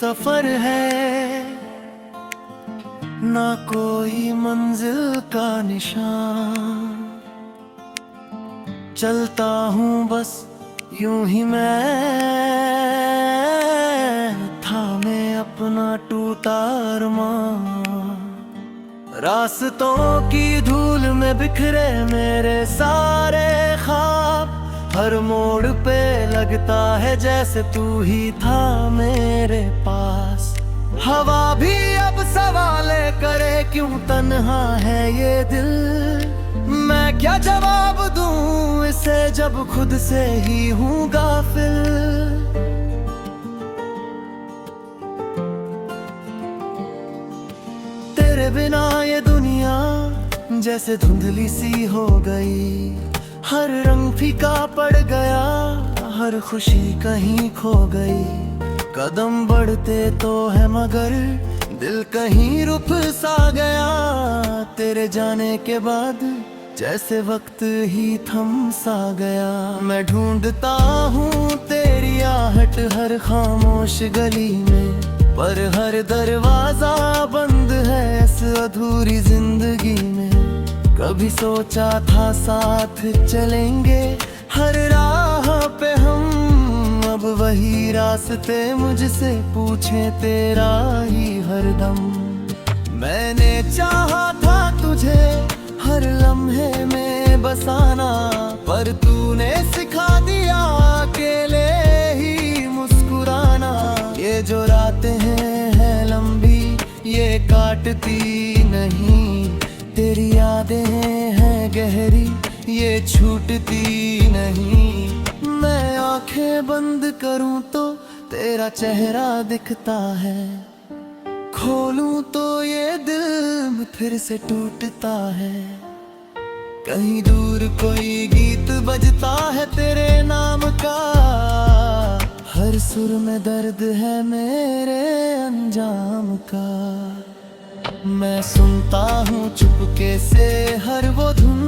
सफर है, ना कोई मंजिल का निशान। चलता हूँ बस यूं ही मैं, थामे अपना टूटा अरमान। रास्तों की धूल में बिखरे मेरे सारे ख्वाब, हर मोड़ पे लगता है जैसे तू ही था मेरे पास। हवा भी अब सवाले करे, क्यों तन्हा है ये दिल। मैं क्या जवाब दूं इसे जब खुद से ही हूँ गाफिल। तेरे बिना ये दुनिया जैसे धुंधली सी हो गई, हर रंग फीका पड़ गया, हर खुशी कहीं खो गई। कदम बढ़ते तो है मगर दिल कहीं रुक सा गया, तेरे जाने के बाद जैसे वक्त ही थम सा गया। मैं ढूंढता हूँ तेरी आहट हर खामोश गली में, पर हर दरवाजा बंद है इस अधूरी जिंदगी में। कभी सोचा था साथ चलेंगे हर राह पे हम, अब वही रास्ते मुझसे पूछे तेरा ही हरदम। मैंने चाहा था तुझे हर लम्हे में बसाना, पर तूने सिखा दिया अकेले ही मुस्कुराना। ये जो रातें हैं लंबी ये काटती नहीं, तेरी यादें हैं गहरी ये छूटती नहीं। मैं आंखें बंद करूं तो तेरा चेहरा दिखता है, खोलूं तो ये दिल फिर से टूटता है। कहीं दूर कोई गीत बजता है तेरे नाम का, हर सुर में दर्द है मेरे अंजाम का। मैं सुनता हूँ चुपके से हर वो धुन,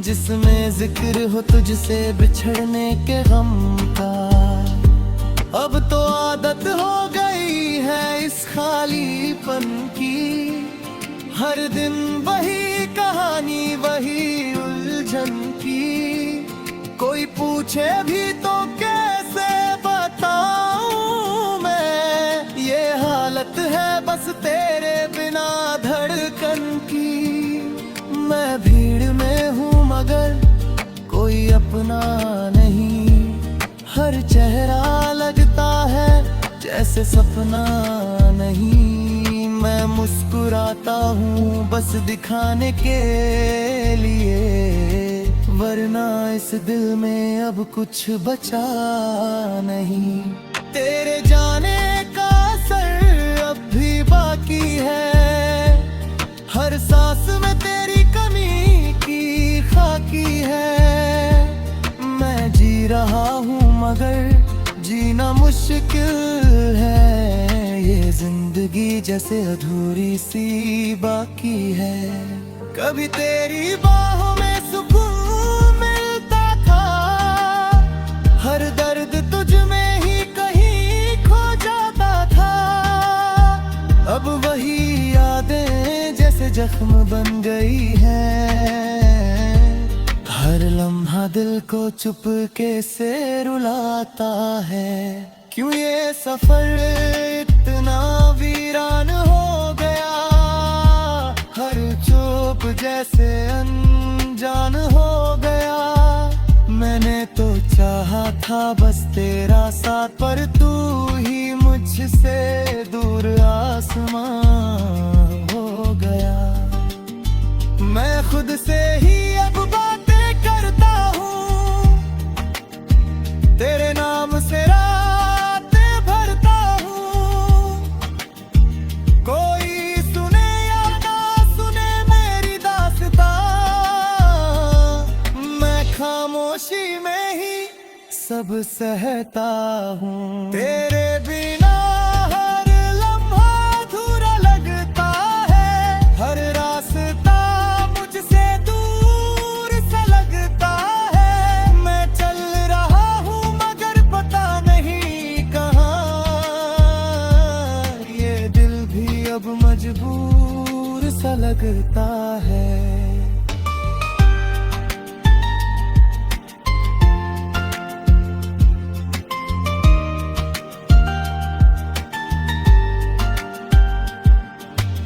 जिसमें जिक्र हो तुझसे बिछड़ने के गम का। अब तो आदत हो गई है इस खालीपन की, हर दिन वही कहानी वही उलझन की। कोई पूछे भी तो कैसे बताऊं मैं, ये हालत है बस तेरे बिना धड़कन की। मैं भीड़ में हूँ मगर कोई अपना नहीं, हर चेहरा लगता है जैसे सपना नहीं। मैं मुस्कुराता हूँ बस दिखाने के लिए, वरना इस दिल में अब कुछ बचा नहीं। तेरे जाने का असर अब भी बाकी है, हर सांस में तेरी कमी की खाकी है। मैं जी रहा हूँ मगर जीना मुश्किल है, ये जिंदगी जैसे अधूरी सी बाकी है। कभी तेरी बाहों में सुकून मिलता था, हर दर्द तुझ में ही कहीं खो जाता था। अब वही यादें जैसे जख्म बन गई है, हर लम्हा दिल को चुपके से रुलाता है। क्यों ये सफर इतना वीरान हो गया, हर चुप जैसे अनजान हो गया। मैंने तो चाहा था बस तेरा साथ, पर तू ही मुझसे दूर आसमां हो गया। मैं खुद से ही अब बातें करता हूँ, तेरे नाम से रातें भरता हूँ। कोई सुने या ना सुने मेरी दास्तां, मैं खामोशी में ही सब सहता हूँ। तेरे बिना हर लम्हा अधूरा लगता है, हर रास्ता मुझसे दूर सा लगता है। मैं चल रहा हूँ मगर पता नहीं कहाँ मजबूर सा लगता है।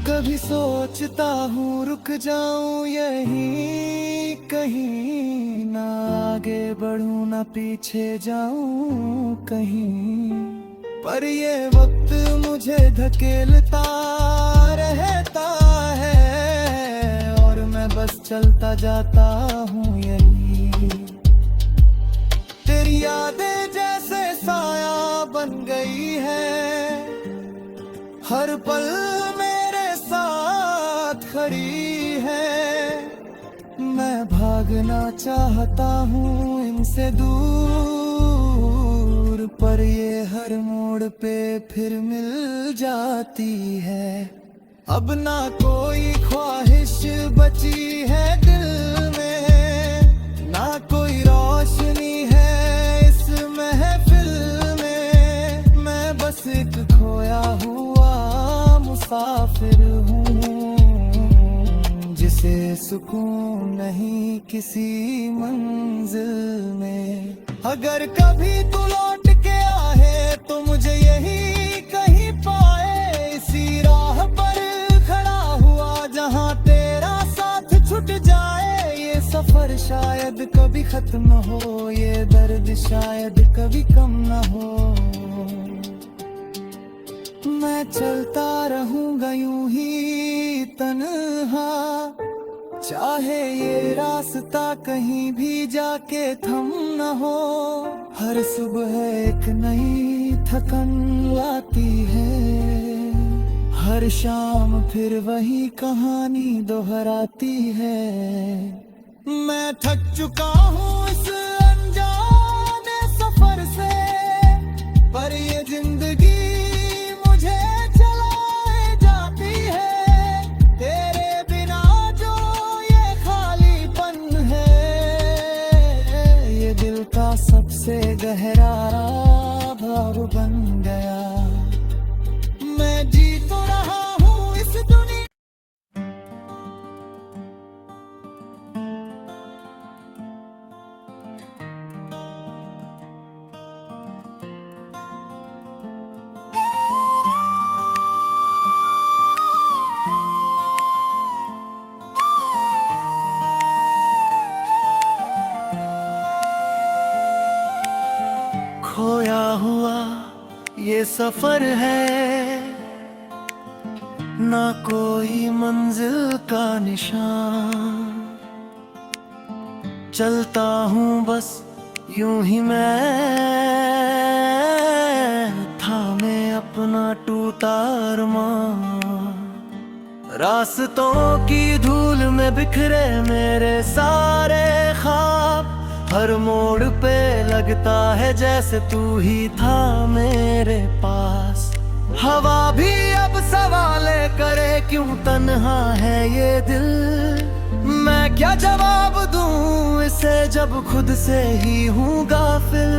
कभी सोचता हूँ रुक जाऊं यहीं कहीं, ना आगे बढ़ूं ना पीछे जाऊं कहीं, पर ये वक्त मुझे धकेलता रहता है और मैं बस चलता जाता हूँ यहीं। तेरी यादें जैसे साया बन गई है, हर पल मेरे साथ खड़ी है। मैं भागना चाहता हूँ इनसे दूर, पर ये हर मोड़ पे फिर मिल जाती है। अब ना कोई ख्वाहिश बची है दिल में, ना कोई रोशनी है इस महफिल में। मैं बस एक खोया हुआ मुसाफिर हूँ, जिसे सुकून नहीं किसी मंजिल में। अगर कभी तू लौट के आए तो मुझे यही कहीं पाए, इसी राह पर खड़ा हुआ जहाँ तेरा साथ छूट जाए। ये सफर शायद कभी खत्म न हो, ये दर्द शायद कभी कम न हो। मैं चलता रहूंगा यूं ही तन्हा, चाहे ये रास्ता कहीं भी जाके थम न हो। हर सुबह एक नई थकन लाती है, हर शाम फिर वही कहानी दोहराती है। मैं थक चुका हूँ इस अनजाने सफर से, पर ये जिंदगी मुझे चलाए जाती है। तेरे बिना जो ये खालीपन है, ये दिल का सबसे गहरा भाव बन गया। मैं जी तो रहा हूँ इस दुनिया। खोया हुआ ये सफर है, ना कोई मंजिल का निशान। चलता हूँ बस यूं ही मैं, थामे अपना टूटा अरमान। रास्तों की धूल में बिखरे मेरे सारे ख्वाब, हर मोड़ पे लगता है जैसे तू ही था मेरे पास। हवा भी अब सवाले करे क्यों तन्हा है ये दिल। मैं क्या जवाब दूं इसे जब खुद से ही हूँ गाफिल।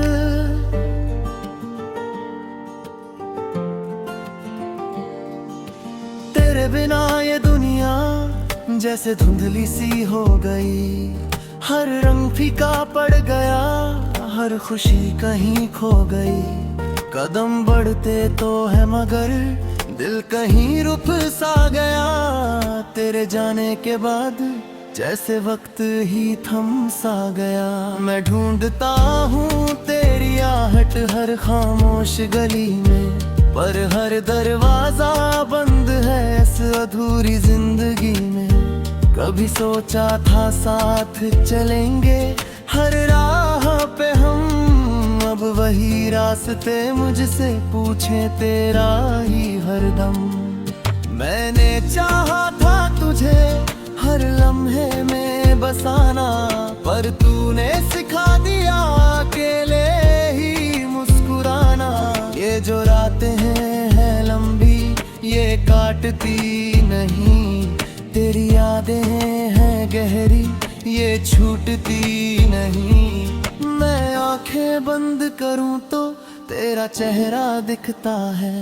तेरे बिना ये दुनिया जैसे धुंधली सी हो गई, हर रंग फीका पड़ गया, हर खुशी कहीं खो गई। कदम बढ़ते तो है मगर दिल कहीं रुक सा गया। तेरे जाने के बाद जैसे वक्त ही थम सा गया। मैं ढूंढता हूँ तेरी आहट हर खामोश गली में, पर हर दरवाजा बंद है इस अधूरी जिंदगी में। कभी सोचा था साथ चलेंगे हर राह पे हम, अब वही रास्ते मुझसे पूछे तेरा ही हरदम। मैंने चाहा था तुझे हर लम्हे में बसाना, पर तूने सिखा दिया अकेले ही मुस्कुराना। ये जो रातें हैं लंबी ये काटती नहीं, तेरी यादें हैं गहरी ये छूटती नहीं। मैं आंखें बंद करूं तो तेरा चेहरा दिखता है,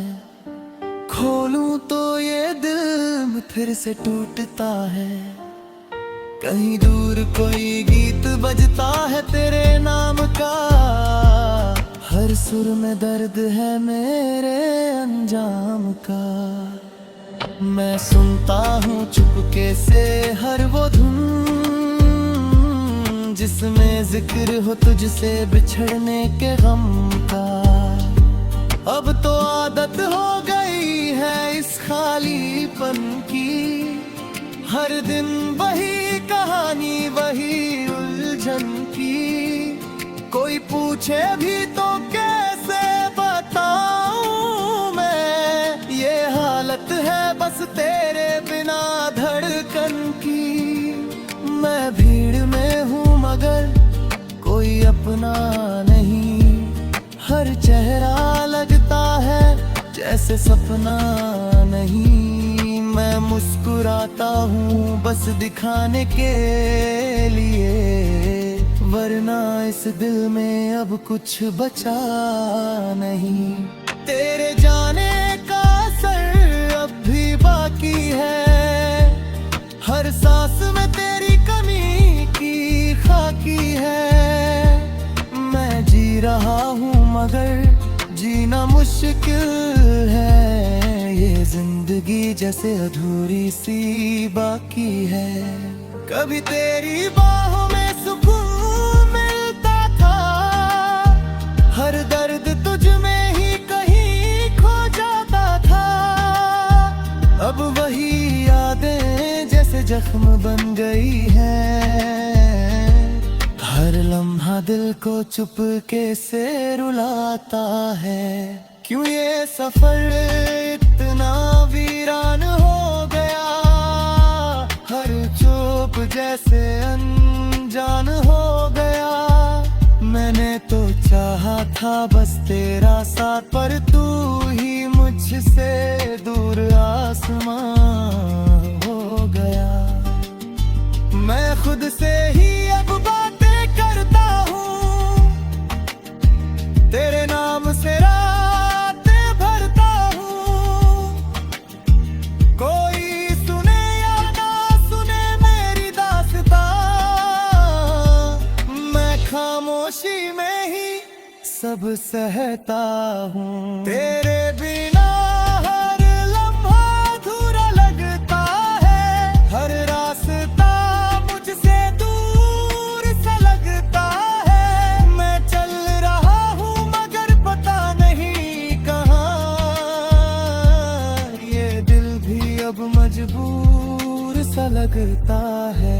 खोलूं तो ये दिल फिर से टूटता है। कहीं दूर कोई गीत बजता है तेरे नाम का, हर सुर में दर्द है मेरे अंजाम का। मैं सुनता हूँ चुपके से हर वो धुन, जिसमें जिक्र हो तुझसे बिछड़ने के गम का। अब तो आदत हो गई है इस खालीपन की, हर दिन वही कहानी वही उलझन की। कोई पूछे भी तो कैसे बताऊं मैं, ये हालत है बस तेरे बिना धड़कन की। मैं भीड़ में हूँ मगर कोई अपना नहीं, हर चेहरा लगता है जैसे सपना नहीं। मैं मुस्कुराता हूँ बस दिखाने के लिए, वरना इस दिल में अब कुछ बचा नहीं। तेरे जाने का असर अब भी बाकी है, हर सांस में तेरी कमी की खाकी है। मैं जी रहा हूँ मगर जीना मुश्किल है, ये जिंदगी जैसे अधूरी सी बाकी है। कभी तेरी बाहों में सुकून मिलता था, हर दर्द तुझ में ही कहीं खो जाता था। अब वही यादें जैसे जख्म बन गई है, हर लम्हा दिल को चुपके से रुलाता है। क्यों ये सफर इतना वीरान हो गया, हर चुप जैसे अनजान हो गया। मैंने तो चाहा था बस तेरा साथ, पर तू ही मुझसे दूर आसमां हो गया। मैं खुद से ही अब बातें करता हूँ, तेरे नाम से रातें भरता हूँ। कोई सुने या ना सुने मेरी दास्तां, मैं खामोशी में ही सब सहता हूँ। तेरे बिना हर लम्हा अधूरा लगता है, हर रास्ता मुझसे दूर सा लगता है। मैं चल रहा हूँ मगर पता नहीं कहाँ, ये दिल भी अब मजबूर सा लगता है।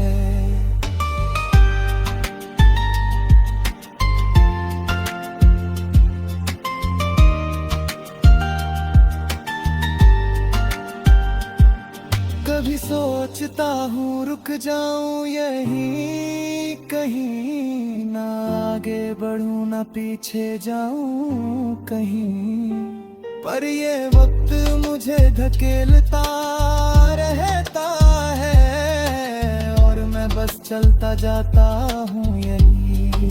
कभी सोचता हूँ रुक जाऊं यहीं कहीं, ना आगे बढ़ूं ना पीछे जाऊं कहीं। पर ये वक्त मुझे धकेलता रहता है, और मैं बस चलता जाता हूँ यहीं।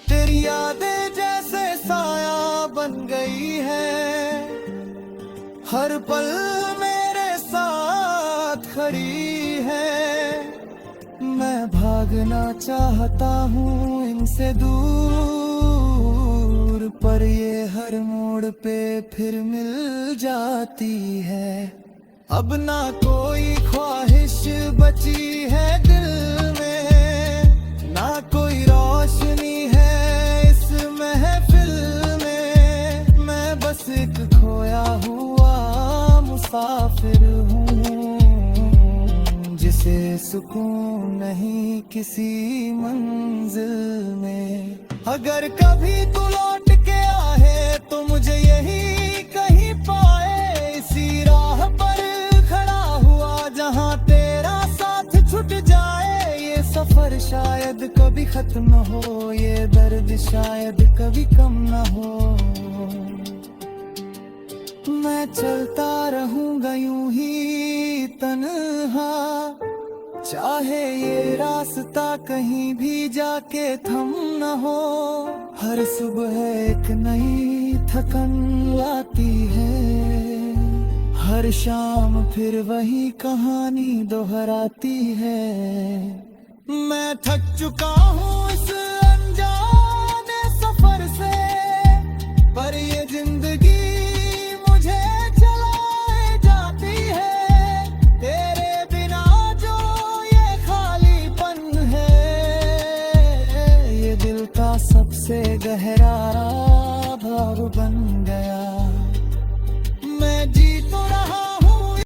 तेरी यादें जैसे साया बन गई है, हर पल मेरे साथ खड़ी है। मैं भागना चाहता हूँ इनसे दूर, पर ये हर मोड़ पे फिर मिल जाती है। अब ना कोई ख्वाहिश बची है दिल में, ना कोई रोशनी है इस महफिल में। मैं बस एक खोया हुआ मुसाफिर हूँ, जिसे सुकून नहीं किसी मंजिल में। अगर कभी तू लौट के आए तो मुझे यही कहीं पाए, इसी राह पर खड़ा हुआ जहाँ तेरा साथ छूट जाए। ये सफर शायद कभी खत्म न हो, ये दर्द शायद कभी कम न हो। मैं चलता रहूंगा यूं ही तन्हा, चाहे ये रास्ता कहीं भी जाके थम न हो, हर सुबह एक नई थकन लाती है, हर शाम फिर वही कहानी दोहराती है। मैं थक चुका हूँ इस अनजाने सफर से, पर ये जिंदगी